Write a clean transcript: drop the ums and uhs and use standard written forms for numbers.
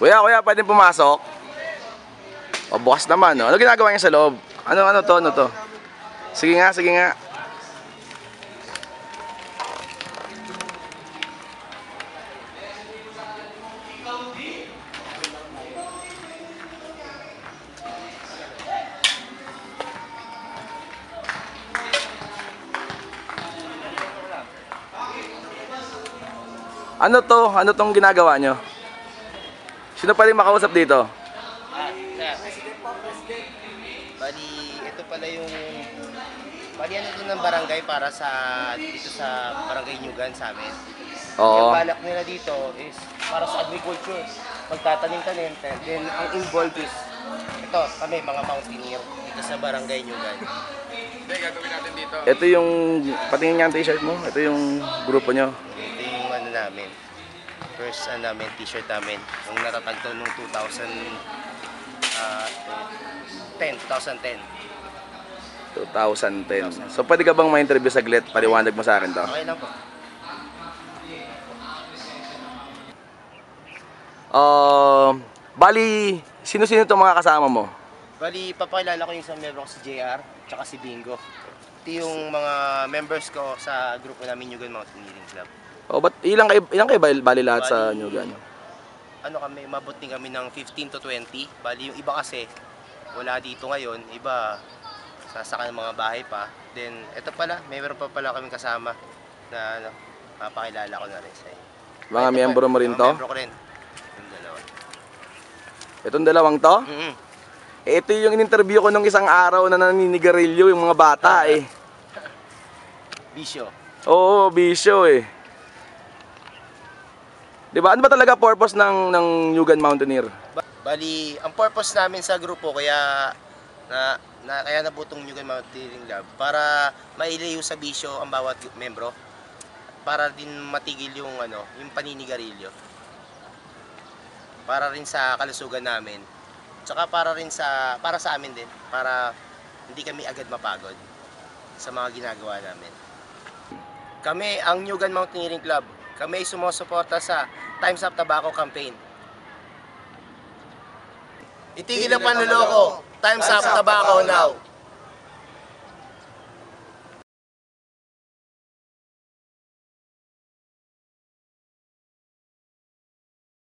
Kuya, pwedeng pumasok? O, bukas naman, no? Ano ginagawa niya sa loob? Ano to? Sige nga. Ano to? Ano tong ginagawa nyo? Sino pwedeng makausap dito? Bali, ito pala yung ano to ng barangay para sa dito sa Barangay Nyugan sa amin. Oo. Yung balak nila dito is para sa agriculture. Magtatanim-tanim. Then ang involved is ito, kami mga mountaineer dito sa Barangay Nyugan. Hindi, gagawin natin dito. Ito yung, patingin nga ang t-shirt mo. Ito yung grupo nyo. Ito yung ano namin. First namin, t-shirt namin. Nung natatag to nung 2010. 2010. So pwede ka bang ma-interview saglit? Paliwanag mo sa akin to. Okay lang po. Bali, sino-sino itong mga kasama mo? Bali, papakilala ko yung isang member ko si JR, tsaka si Bingo. Ito yung mga members ko sa grupo namin, Nyugan Mountaineering Club. Ba't ilang kayo bali lahat sa Nyugan? Ano kami, mabot din kami ng 15 to 20. Bali, yung iba kasi, wala dito ngayon. Iba, sasaka ng mga bahay pa. Then, ito pala, meron pa pala kami kasama na papakilala ko na rin sa inyo. Mga miyembro mo rin to? Mga miyembro ko rin. Yung dalawa. Itong dalawang to? Ito yung in-interview ko nung isang araw na naninigarilyo yung mga bata eh. Bisyo. Oo, bisyo eh. Diba? Ano ba talaga purpose ng Nyugan Mountaineer? Bali, ang purpose namin sa grupo kaya nabutong Nyugan Mountaineering Club para mailayo sa bisyo ang bawat membro para din matigil yung yung paninigarilyo. Para rin sa kalusugan namin. Tsaka para sa amin din, para hindi kami agad mapagod sa mga ginagawa namin. Kami ang Nyugan Mountaineering Club. Kami ay sumusuporta sa Time's Up Tobacco campaign. Itigil ang panloloko. Time's Up Tobacco now.